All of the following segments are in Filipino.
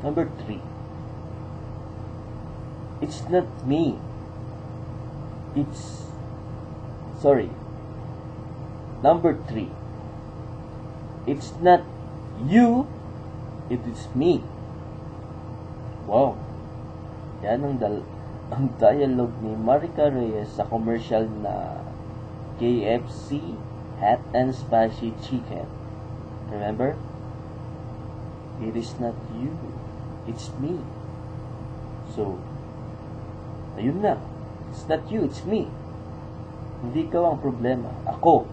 Number 3. It's not me. Number 3. It's not you. It is me. Wow. Yan ang dialogue ni Marica Reyes sa commercial na KFC Hot and Spicy Chicken. Remember? It is not you. It's me. So, ayun na. It's not you, it's me. Hindi ikaw ang problema. Ako.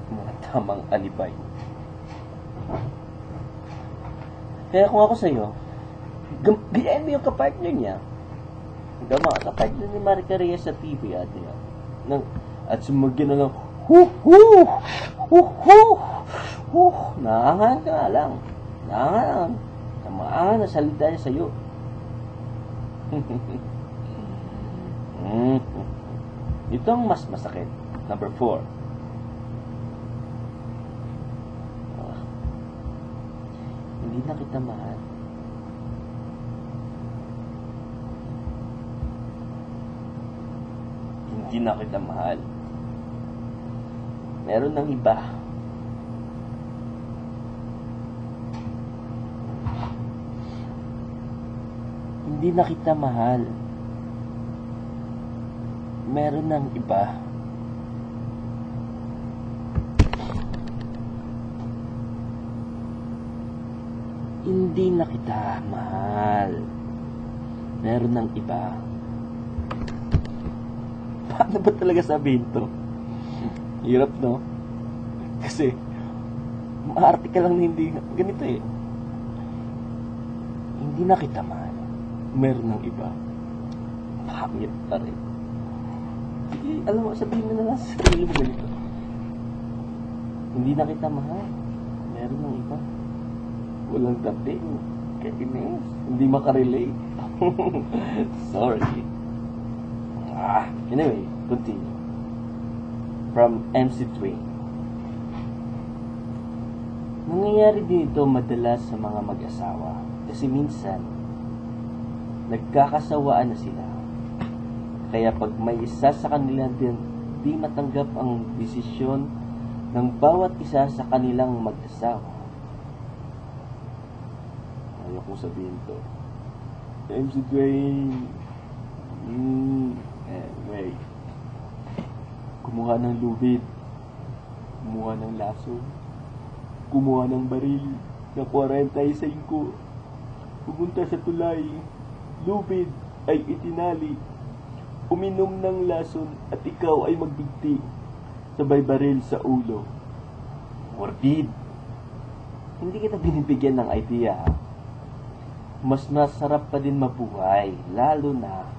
Mga tamang alibay. Kaya kung ako sa'yo, gayahin mo yung kapartner niya. Mga kapartner ni Marica Reyes sa TV at sumagyan na lang, naangan ka nga lang. Naangan. Maangan na salita niya sa'yo. Ito ang mas masakit. Number 4. Hindi na kita mahal. Hindi na kita mahal. Meron ng iba. Hindi na kita mahal. Meron ng iba. Hindi na kita mahal. Meron ng iba. Paano ba talaga sabihin to? Hirap, no? Kasi maarte ka lang na hindi ganito eh. Hindi na kita mahal. Meron ng iba. Pangit pa rin. Sige, alam mo, sabihin mo na lang sa sarili mo ganito. Hindi na kita mahal. Meron ng iba. Walang dating. Kainis. Hindi makarelate. Sorry. Anyway, continue. From MC Twain. Nangyayari din ito madalas sa mga mag-asawa. Kasi minsan, nagkakasawaan na sila. Kaya pag may isa sa kanila din di matanggap ang desisyon ng bawat isa sa kanilang mag-asawa. Ayaw kong sabihin to. MC Twain. Anyway. Kumuha ng lubid. Kumuha ng laso. Kumuha ng baril na 45. Pumunta sa tulay. Lubid ay itinali. Uminom ng lason at ikaw ay magbigti. Sabay baril sa ulo. Morbid. Hindi kita binibigyan ng idea. Mas masarap pa din mabuhay. Lalo na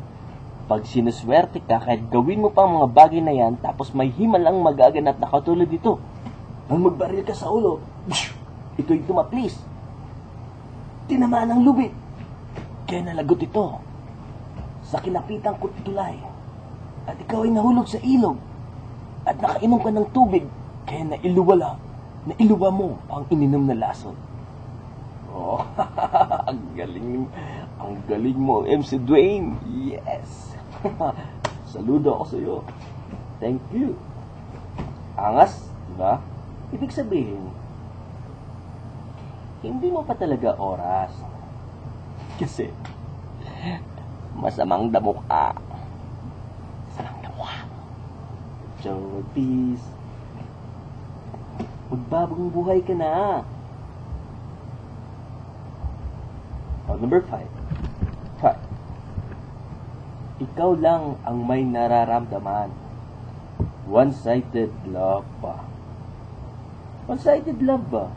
pag sinuswerte ka, kahit gawin mo pa ang mga bagay na yan, tapos may himalang magaganap na katulad dito. Nang magbaril ka sa ulo, ito'y tumaplis. Tinamaan ng lubid. Kaya nalagot ito sa kinapitang tulay. At ikaw ay nahulog sa ilog. At nakainom ka ng tubig. Kaya nailuwa mo ang ininom na lason. Oh, ang galing mo, MC Dwayne. Yes. Saludo ako sa iyo. Thank you. Angas, diba? Ibig sabihin, hindi mo pa talaga oras. Kasi, masamang damo ka. Masamang damo ka. Jotis. Magbabang buhay ka na. Number 5. Ikaw lang ang may nararamdaman. One-sided love ba? One-sided love ba?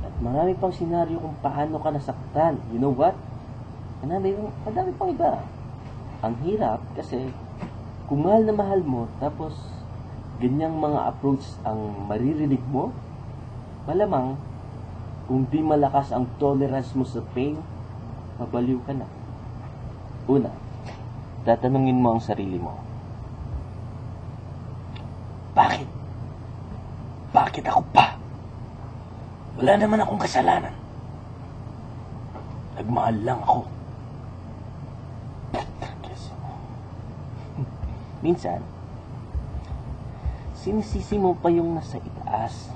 At marami pang senaryo kung paano ka nasaktan. You know what? Madami pang iba. Ang hirap kasi kung mahal na mahal mo, tapos ganyang mga approach ang maririnig mo, malamang kung di malakas ang tolerance mo sa pain, mabaliw ka na. Una, tatanungin mo ang sarili mo. Bakit? Bakit ako pa? Wala naman akong kasalanan. Nagmahal lang ako. Minsan, sinisisi mo pa yung nasa itaas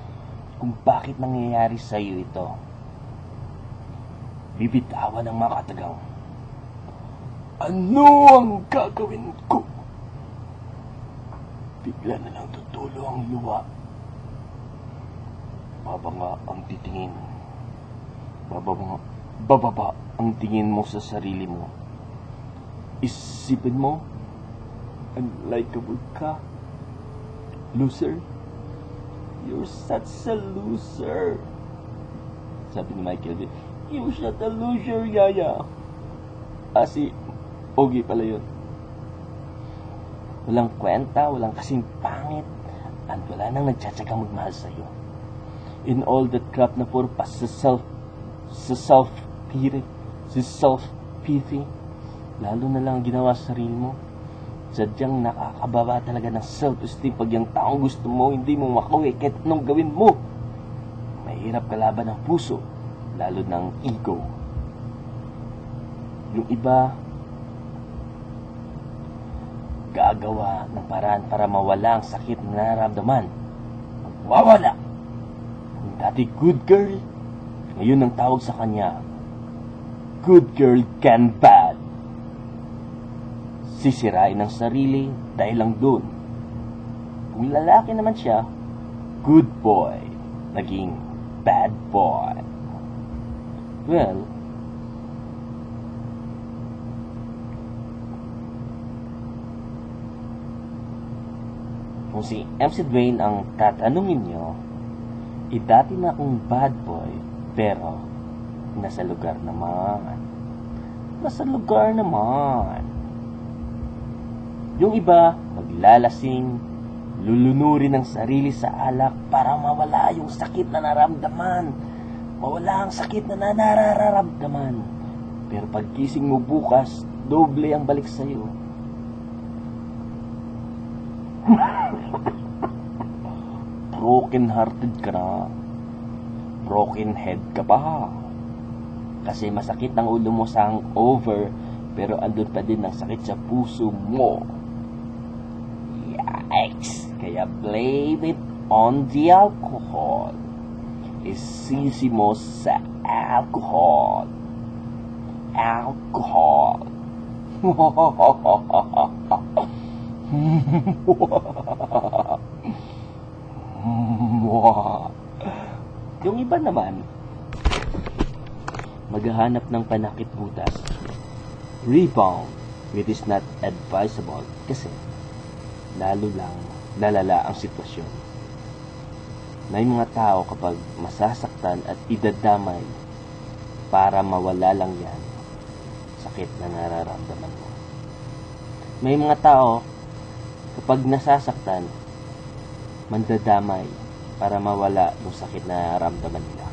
kung bakit nangyayari sa iyo ito. Bibitawan ng mga katagang, ano ang gagawin ko? Bigla na lang tutulo ang luha. Bababa ang titingin. Bababa ang tingin mo sa sarili mo. Isipin mo, unlikable ka. Loser. You're such a loser. Sabi ni Michael, you're such a loser, Yaya. Si Ogie pala yun. Walang kwenta, walang kasing pangit, at wala nang nagtsatsagang magmahal sa'yo. In all that crap na puro pa sa self-pity, lalo na lang ginawa sa sarili mo. Sadyang nakakababa talaga ng self-esteem pag yung taong gusto mo, hindi mo makauwi kahit anong gawin mo. Mahirap kalaban ng puso, lalo ng ego. Yung iba, gagawa ng paraan para mawala ang sakit na nararamdaman. Mawala! Yung dati good girl, ngayon ang tawag sa kanya, good girl can bad. Sisirain ng sarili dahil lang dun. Kung lalaki naman siya, good boy, naging bad boy. Well, kung si MC Dwayne ang tatanungin nyo, dati na akong bad boy, pero nasa lugar naman. Yung iba, maglalasing, lulunurin ng sarili sa alak para mawala yung sakit na naramdaman. Mawala ang sakit na nararamdaman. Pero pagkising mo bukas, doble ang balik sa'yo. Broken hearted ka na. Broken head ka pa. Kasi masakit ang ulo mo sa hangover, pero andun pa din ang sakit sa puso mo. Yikes! Kaya blame it on the alcohol. Isisi mo sa alcohol. Yung iba naman, maghahanap ng panakit butas. Rebound, which is not advisable kasi lalo lang lalala ang sitwasyon. May mga tao kapag masasaktan at idadamay para mawala lang yan sakit na nararamdaman mo. May mga tao kapag nasasaktan mandadamay para mawala yung sakit na nararamdaman nila.